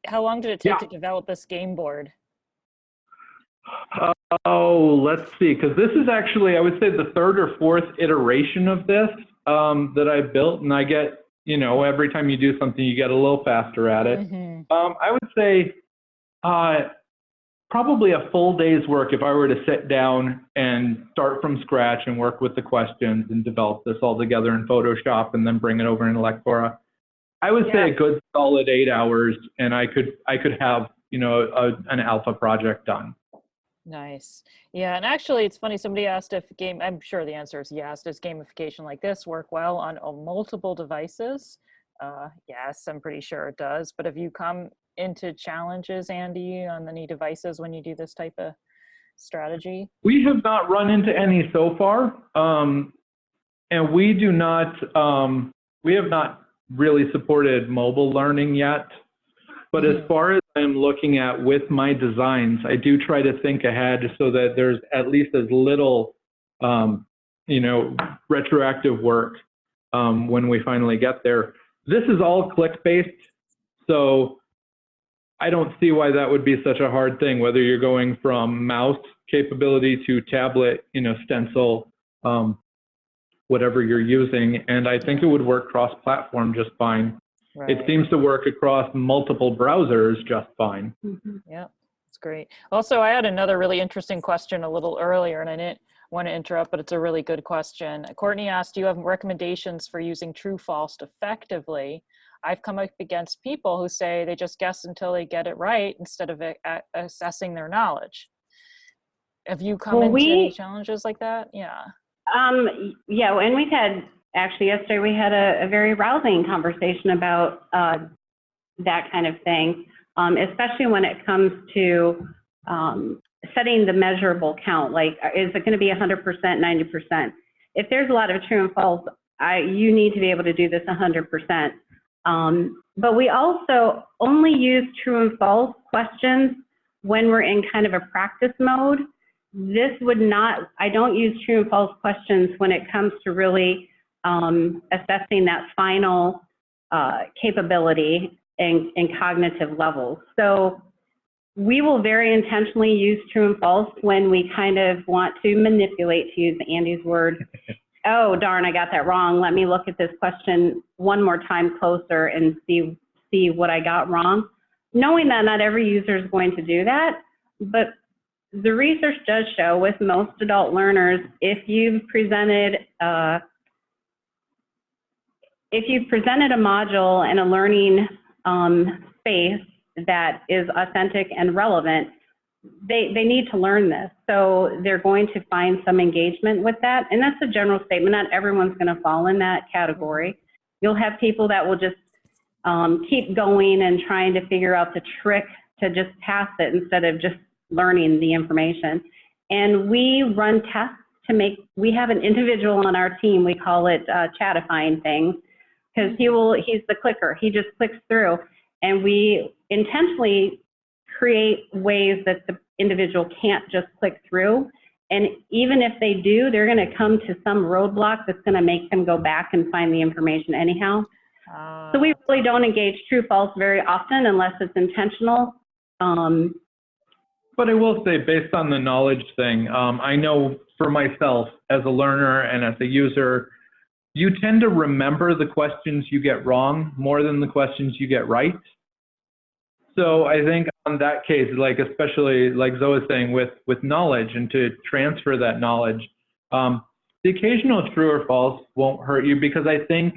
how long did it take to develop this game board? Oh, let's see, because this is actually, I would say, the third or fourth iteration of this that I built, and I get, you know, every time you do something, you get a little faster at it. Mm-hmm. I would say probably a full day's work if I were to sit down and start from scratch and work with the questions and develop this all together in Photoshop and then bring it over into Lectora. I would say a good solid 8 hours, and I could have, you know, an alpha project done. Nice. Yeah, and actually it's funny, somebody asked if I'm sure the answer is yes, does gamification like this work well on multiple devices? Yes, I'm pretty sure it does. But have you come into challenges, Andy, on any devices when you do this type of strategy? We have not run into any so far. And we do not, we have not really supported mobile learning yet. But as far as I'm looking at with my designs, I do try to think ahead so that there's at least as little, you know, retroactive work when we finally get there. This is all click-based. So I don't see why that would be such a hard thing, whether you're going from mouse capability to tablet, stencil, whatever you're using. And I think it would work cross-platform just fine. Right. It seems to work across multiple browsers just fine. Mm-hmm. Yeah, that's great. Also, I had another really interesting question a little earlier, and I didn't want to interrupt, but it's a really good question. Courtney asked, do you have recommendations for using true-false effectively? I've come up against people who say they just guess until they get it right instead of assessing their knowledge. Have you come into any challenges like that? Yeah. Yeah, and we had, actually yesterday we had a very rousing conversation about that kind of thing, especially when it comes to setting the measurable count. Like, is it going to be 100%, 90%? If there's a lot of true and false, you need to be able to do this 100%. But we also only use true and false questions when we're in kind of a practice mode. This would not, I don't use true and false questions when it comes to really assessing that final capability and cognitive levels. So we will very intentionally use true and false when we kind of want to manipulate, to use Andy's word. Oh, darn, I got that wrong. Let me look at this question one more time closer and see what I got wrong. Knowing that not every user is going to do that, but the research does show with most adult learners, if you've presented a module in a learning space that is authentic and relevant, they need to learn this. So they're going to find some engagement with that. And that's a general statement. Not everyone's going to fall in that category. You'll have people that will just keep going and trying to figure out the trick to just pass it instead of just learning the information. And we run tests to make, we have an individual on our team, we call it chatifying things, because he's the clicker. He just clicks through. And we intentionally create ways that the individual can't just click through. And even if they do, they're going to come to some roadblock that's going to make them go back and find the information anyhow. So we really don't engage true-false very often unless it's intentional. But I will say, based on the knowledge thing, I know for myself as a learner and as a user, you tend to remember the questions you get wrong more than the questions you get right. So I think on that case, like especially like Zoe was saying with knowledge and to transfer that knowledge, the occasional true or false won't hurt you, because I think,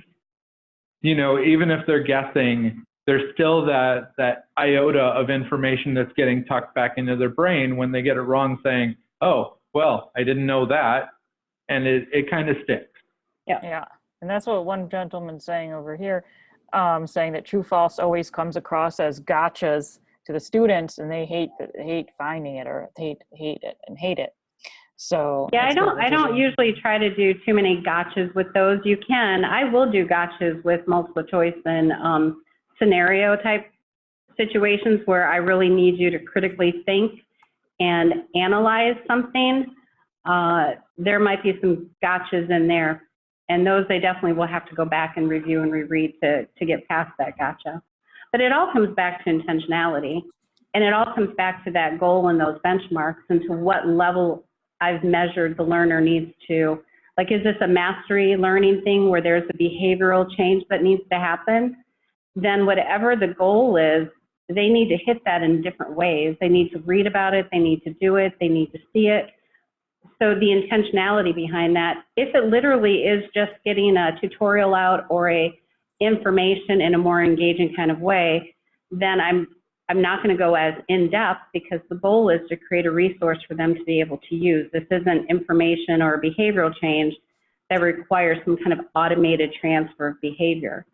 even if they're guessing, there's still that iota of information that's getting tucked back into their brain when they get it wrong, saying, oh, well, I didn't know that. And it kind of sticks. Yeah. And that's what one gentleman's saying over here, saying that true false always comes across as gotchas to the students, and they hate finding it, or hate it. So yeah, I don't usually try to do too many gotchas with those. I will do gotchas with multiple choice and scenario type situations where I really need you to critically think and analyze something. There might be some gotchas in there, and those they definitely will have to go back and review and reread to get past that gotcha. But it all comes back to intentionality, and it all comes back to that goal and those benchmarks and to what level I've measured the learner needs to. Like, is this a mastery learning thing where there's a behavioral change that needs to happen? Then whatever the goal is, they need to hit that in different ways. They need to read about it, they need to do it, they need to see it. So the intentionality behind that, if it literally is just getting a tutorial out or a information in a more engaging kind of way, then I'm not going to go as in-depth, because the goal is to create a resource for them to be able to use. This isn't information or behavioral change that requires some kind of automated transfer of behavior.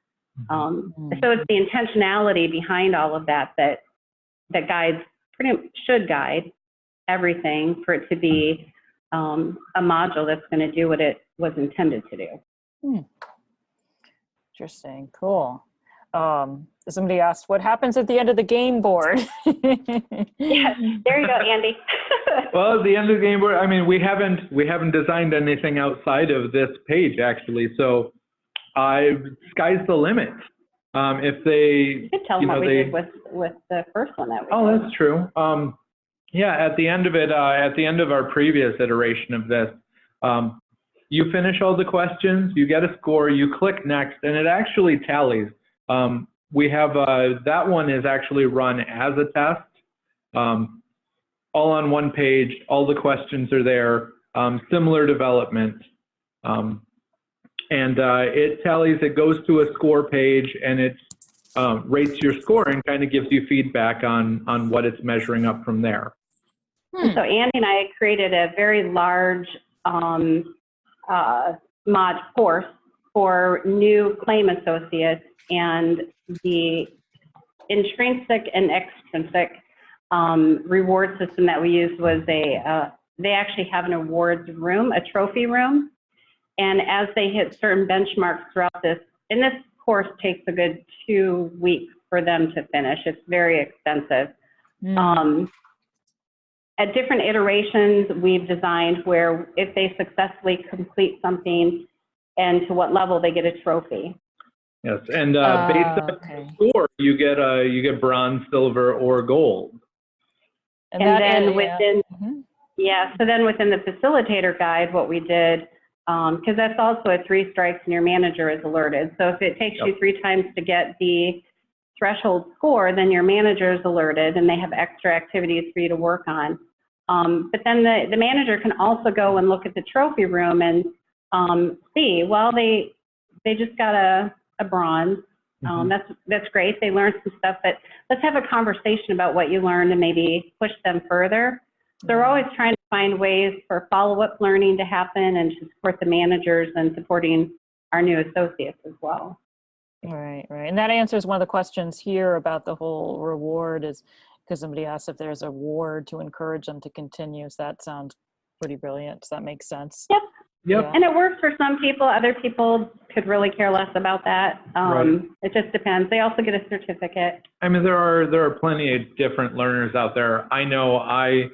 So it's the intentionality behind all of that guides, should guide everything for it to be a module that's going to do what it was intended to do. Interesting, cool. Somebody asked, what happens at the end of the game board? Yeah, there you go, Andy. Well, at the end of the game board, I mean, we haven't designed anything outside of this page, actually. So sky's the limit. If they, You could tell them what we they, did with the first one that we oh, did. that's true. Yeah, at the end of it, at the end of our previous iteration of this, you finish all the questions, you get a score, you click next, and it actually tallies. We have, that one is actually run as a test, all on one page, all the questions are there, similar development. And it tallies, it goes to a score page, and it rates your score and kind of gives you feedback on what it's measuring up from there. So Andy and I created a very large mod course for new claim associates, and the intrinsic and extrinsic reward system that we used was they actually have an awards room, a trophy room, and as they hit certain benchmarks throughout this, and this course takes a good 2 weeks for them to finish. It's very extensive. At different iterations, we've designed where if they successfully complete something and to what level they get a trophy. Yes, and based on the score, you get bronze, silver, or gold. And then within, so then within the facilitator guide, what we did, because that's also a 3 strikes and your manager is alerted. So if it takes you 3 times to get the threshold score, then your manager is alerted and they have extra activities for you to work on. But then the manager can also go and look at the trophy room and see, well, they just got a bronze. That's great. They learned some stuff, but let's have a conversation about what you learned and maybe push them further. So we're always trying to find ways for follow-up learning to happen and to support the managers and supporting our new associates as well. Right. And that answers one of the questions here about the whole reward, is because somebody asked if there's a reward to encourage them to continue. So that sounds pretty brilliant. Does that make sense? Yep. Yeah. And it works for some people. Other people could really care less about that. It just depends. They also get a certificate. I mean, there are plenty of different learners out there. I know I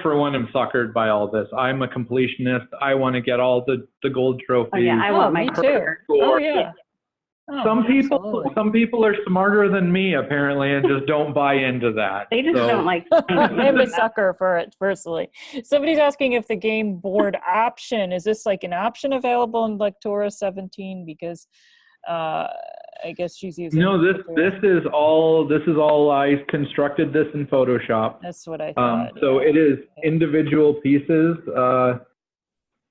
for one am suckered by all this. I'm a completionist. I want to get all the gold trophies. Oh yeah, I want my too. Oh yeah. Oh, some people are smarter than me apparently and just don't buy into that. They just don't like. I'm a sucker for it personally. Somebody's asking if the game board option, is this like an option available in Lectora 17? Because I guess she's using. No, this is all I constructed this in Photoshop. That's what I thought. So it is individual pieces.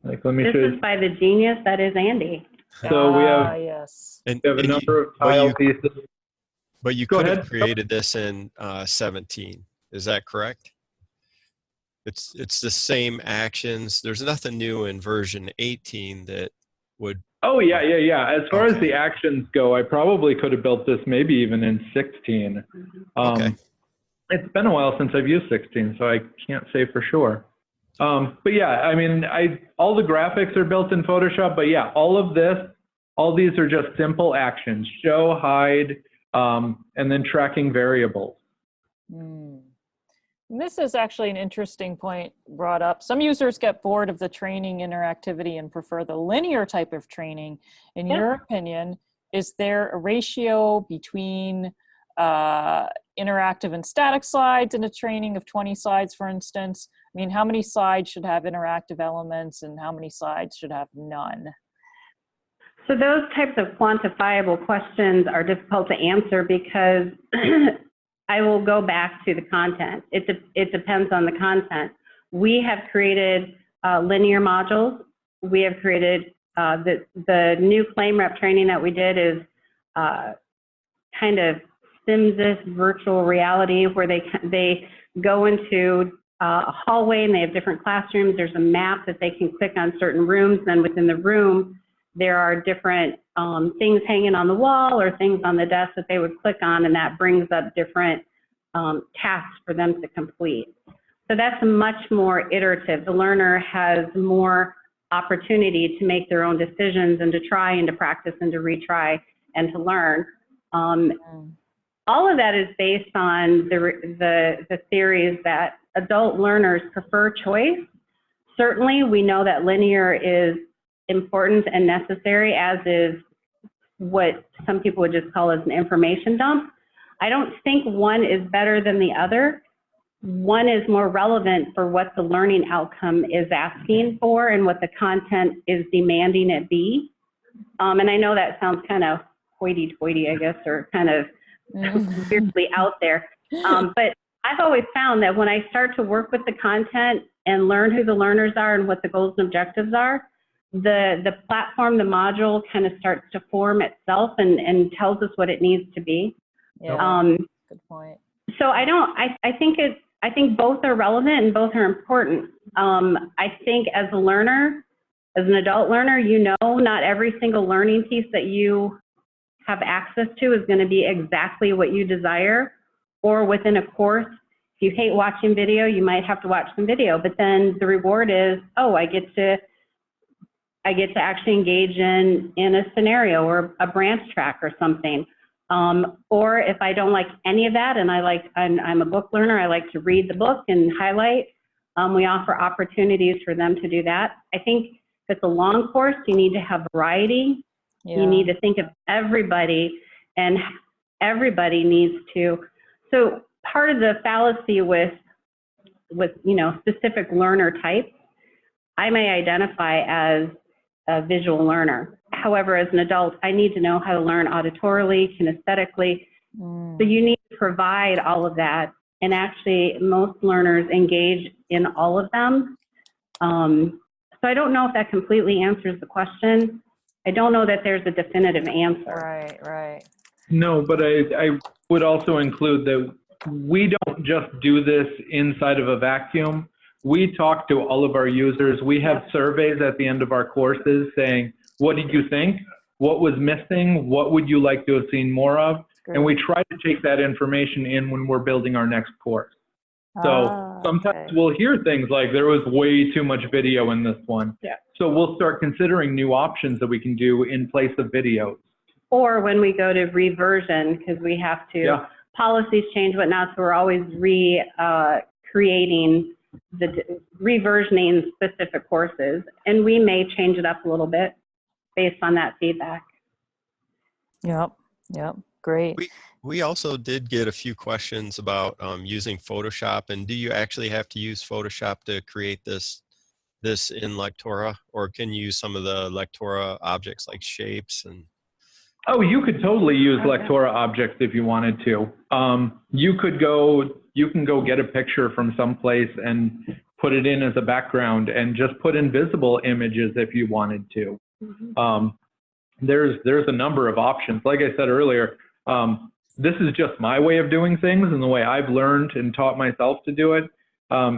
Like let me show you. This is by the genius that is Andy. So we have yes. we have a number of tile pieces. But you could have created this in 17. Is that correct? It's the same actions. There's nothing new in version 18 that would. Oh yeah. As far as the actions go, I probably could have built this maybe even in 16. It's been a while since I've used 16, so I can't say for sure. But yeah, I mean, all the graphics are built in Photoshop, but yeah, all these are just simple actions: show, hide, and then tracking variables. This is actually an interesting point brought up. Some users get bored of the training interactivity and prefer the linear type of training. In your opinion, is there a ratio between interactive and static slides in a training of 20 slides, for instance? I mean, how many slides should have interactive elements and how many slides should have none? So those types of quantifiable questions are difficult to answer because I will go back to the content. It depends on the content. We have created linear modules. We have created the new claim rep training that we did is kind of Simsys virtual reality, where they go into a hallway and they have different classrooms. There's a map that they can click on certain rooms. Then within the room, there are different things hanging on the wall or things on the desk that they would click on, and that brings up different tasks for them to complete. So that's much more iterative. The learner has more opportunity to make their own decisions and to try and to practice and to retry and to learn. All of that is based on the theories that adult learners prefer choice. Certainly, we know that linear is important and necessary, as is what some people would just call as an information dump. I don't think one is better than the other. One is more relevant for what the learning outcome is asking for and what the content is demanding it be. And I know that sounds kind of hoity-toity, I guess, or kind of weirdly out there. But I've always found that when I start to work with the content and learn who the learners are and what the goals and objectives are, the platform, the module kind of starts to form itself and tells us what it needs to be. Yeah, good point. So I think both are relevant and both are important. I think as a learner, as an adult learner, you know, not every single learning piece that you have access to is going to be exactly what you desire, or within a course. If you hate watching video, you might have to watch some video, but then the reward is, oh, I get to actually engage in a scenario or a branch track or something. Or if I don't like any of that and I'm a book learner, I like to read the book and highlight. We offer opportunities for them to do that. I think if it's a long course, you need to have variety. Yeah. You need to think of everybody, and everybody needs to. So part of the fallacy with you know, specific learner types, I may identify as a visual learner. However, as an adult, I need to know how to learn auditorily, kinesthetically. So you need to provide all of that. And actually, most learners engage in all of them. So I don't know if that completely answers the question. I don't know that there's a definitive answer. Right, right. No, but I would also include that we don't just do this inside of a vacuum. We talk to all of our users. We have surveys at the end of our courses saying, what did you think? What was missing? What would you like to have seen more of? And we try to take that information in when we're building our next course. So sometimes we'll hear things like, there was way too much video in this one. Yeah. So we'll start considering new options that we can do in place of videos. Or when we go to reversion, because we have to, policies change, whatnot, so we're always creating reversioning specific courses, and we may change it up a little bit based on that feedback. Yep, great. We also did get a few questions about using Photoshop, and do you actually have to use Photoshop to create this in Lectora, or can you use some of the Lectora objects like shapes and? Oh, you could totally use Lectora objects if you wanted to. You can go get a picture from someplace and put it in as a background and just put invisible images if you wanted to. There's a number of options. Like I said earlier, this is just my way of doing things and the way I've learned and taught myself to do it.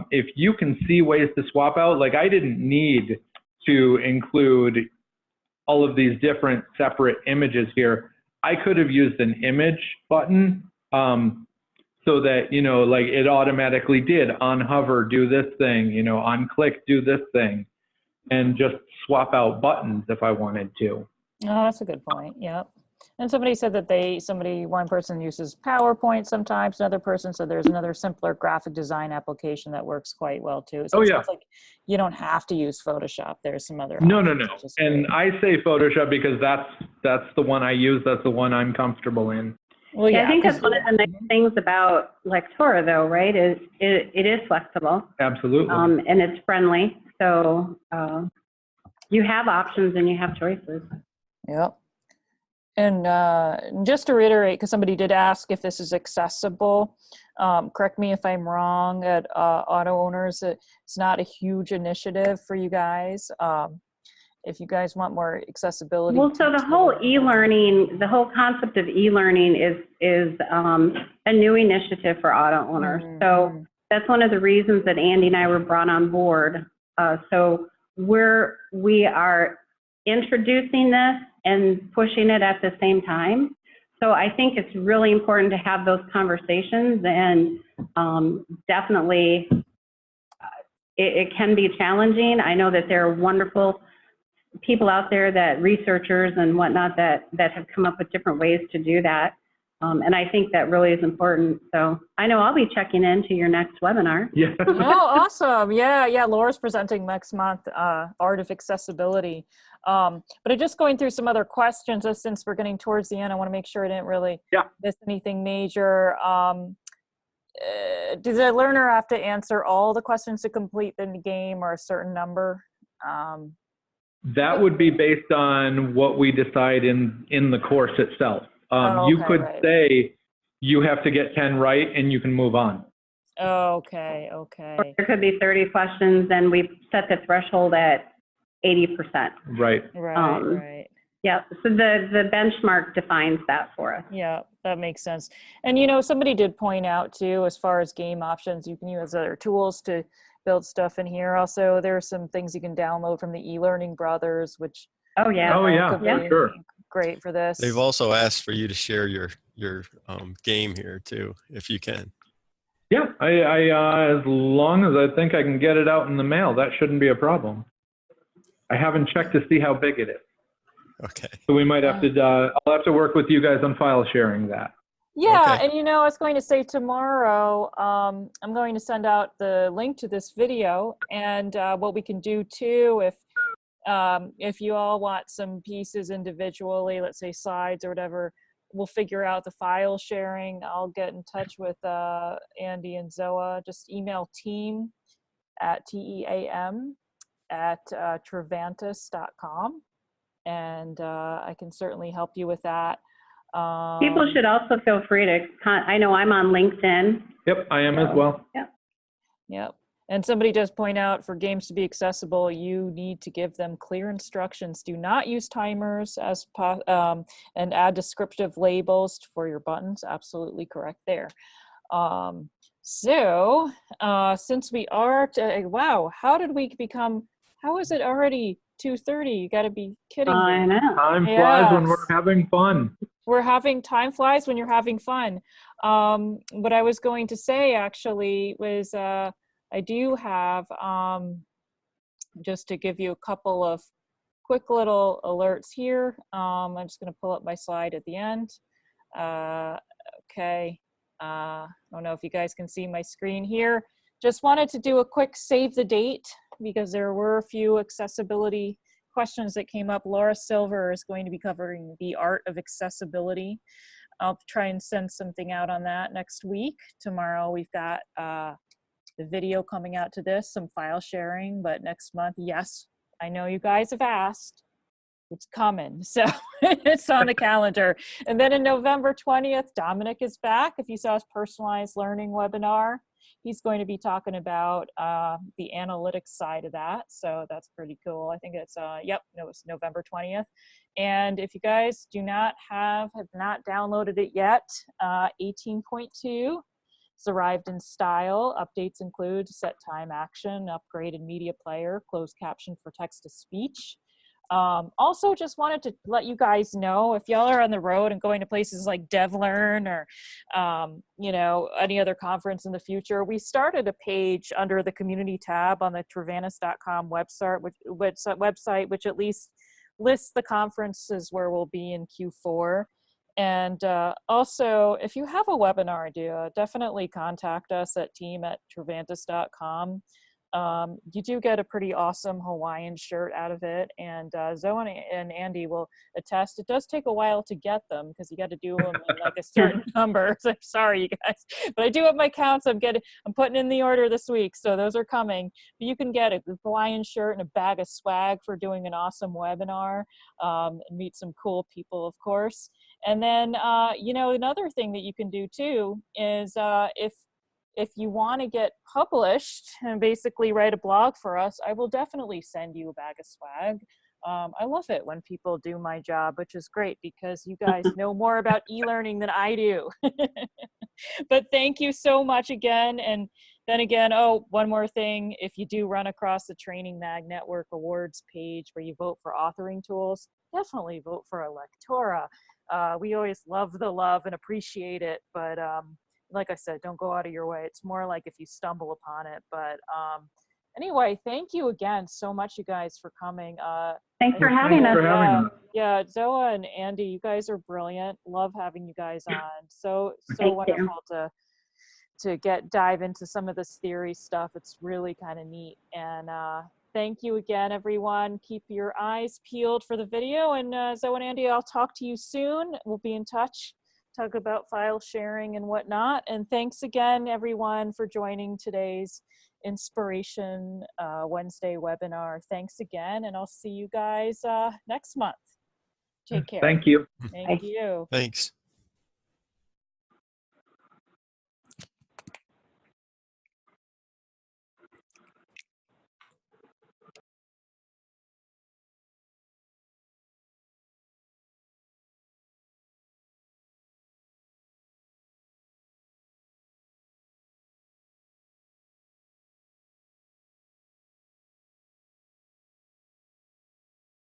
If you can see ways to swap out, like I didn't need to include all of these different separate images here. I could have used an image button so that, you know, like it automatically did on hover, do this thing, you know, on click, do this thing, and just swap out buttons if I wanted to. Oh, that's a good point. Yep. And somebody said that one person uses PowerPoint sometimes, another person said there's another simpler graphic design application that works quite well too. So it sounds like you don't have to use Photoshop. There's some other No. And great. I say Photoshop because that's the one I use. That's the one I'm comfortable in. Well, yeah, I think that's one of the nice things about Lectora, though, right? Is it is flexible. Absolutely. And it's friendly. So you have options and you have choices. Yep. And just to reiterate, because somebody did ask if this is accessible, correct me if I'm wrong, at Auto Owners, it's not a huge initiative for you guys. If you guys want more accessibility. Well, so the whole e-learning, the whole concept of e-learning is a new initiative for auto owners. So that's one of the reasons that Andy and I were brought on board. So we are introducing this and pushing it at the same time. So I think it's really important to have those conversations, and definitely it can be challenging. I know that there are wonderful people out there, that researchers and whatnot, that have come up with different ways to do that. And I think that really is important. So I know I'll be checking into your next webinar. Yeah. Oh, awesome. Yeah. Laura's presenting next month, Art of Accessibility. But I'm just going through some other questions, just since we're getting towards the end. I want to make sure I didn't really miss anything major. Does the learner have to answer all the questions to complete the game, or a certain number? That would be based on what we decide in the course itself. You could say you have to get 10 right and you can move on. Okay. Or there could be 30 questions and we set the threshold at 80%. Right. Right. Yeah, so the benchmark defines that for us. Yeah, that makes sense. And you know, somebody did point out too, as far as game options, you can use other tools to build stuff in here. Also, there are some things you can download from the eLearning brothers, which could be sure. great for this. They've also asked for you to share your game here too, if you can. Yeah, I as long as I think I can get it out in the mail, that shouldn't be a problem. I haven't checked to see how big it is. Okay. So we might have to, I'll have to work with you guys on file sharing that. Yeah, okay. and you know, I was going to say tomorrow, I'm going to send out the link to this video, and what we can do too, if you all want some pieces individually, let's say slides or whatever, we'll figure out the file sharing. I'll get in touch with Andy and Zoa. Just email team at team@trevantis.com, and I can certainly help you with that. People should also feel free to, I know I'm on LinkedIn. Yep, I am as well. Yep. And somebody does point out, for games to be accessible, you need to give them clear instructions. Do not use timers and add descriptive labels for your buttons. Absolutely correct there. Since we are, wow, how did we become, how is it already 2:30? You got to be kidding me. I know. Time flies when we're having fun. Time flies when you're having fun. What I was going to say actually was, I do have, just to give you a couple of quick little alerts here. I'm just going to pull up my slide at the end. Okay. I don't know if you guys can see my screen here. Just wanted to do a quick save the date, because there were a few accessibility questions that came up. Laura Silver is going to be covering the art of accessibility. I'll try and send something out on that next week. Tomorrow we've got the video coming out to this, some file sharing, but next month, yes, I know you guys have asked, it's coming, so it's on the calendar. And then in November 20th, Dominic is back. If you saw his personalized learning webinar, he's going to be talking about the analytics side of that. So that's pretty cool. I think it's, it's November 20th. And if you guys have not downloaded it yet, 18.2 it's arrived in style. Updates include set time action, upgraded media player, closed caption for text to speech. Also just wanted to let you guys know, if y'all are on the road and going to places like DevLearn or, any other conference in the future, we started a page under the community tab on the trevantis.com website, which at least lists the conferences where we'll be in Q4. And also, if you have a webinar idea, definitely contact us at team@trevantis.com. You do get a pretty awesome Hawaiian shirt out of it, and Zoe and Andy will attest. It does take a while to get them because you got to do them in like a certain number. So I'm sorry, you guys, but I do have my counts. I'm putting in the order this week, so those are coming. But you can get a Hawaiian shirt and a bag of swag for doing an awesome webinar, and meet some cool people, of course. And then, another thing that you can do too is if you want to get published and basically write a blog for us, I will definitely send you a bag of swag. I love it when people do my job, which is great because you guys know more about e-learning than I do. But thank you so much again. And then again, one more thing, if you do run across the Training Mag Network Awards page where you vote for authoring tools, definitely vote for a Lectora. We always love the love and appreciate it, but like I said, don't go out of your way. It's more like if you stumble upon it. But anyway, thank you again so much, you guys, for coming. Thanks for having us. Yeah, Zoa and Andy, you guys are brilliant. Love having you guys on. So Thank you. wonderful to dive into some of this theory stuff. It's really kind of neat. And thank you again, everyone. Keep your eyes peeled for the video. And Zoe and Andy, I'll talk to you soon. We'll be in touch, talk about file sharing and whatnot. And thanks again, everyone, for joining today's Inspiration Wednesday webinar. Thanks again, and I'll see you guys next month. Take care. Thank you. Thank you. Thanks.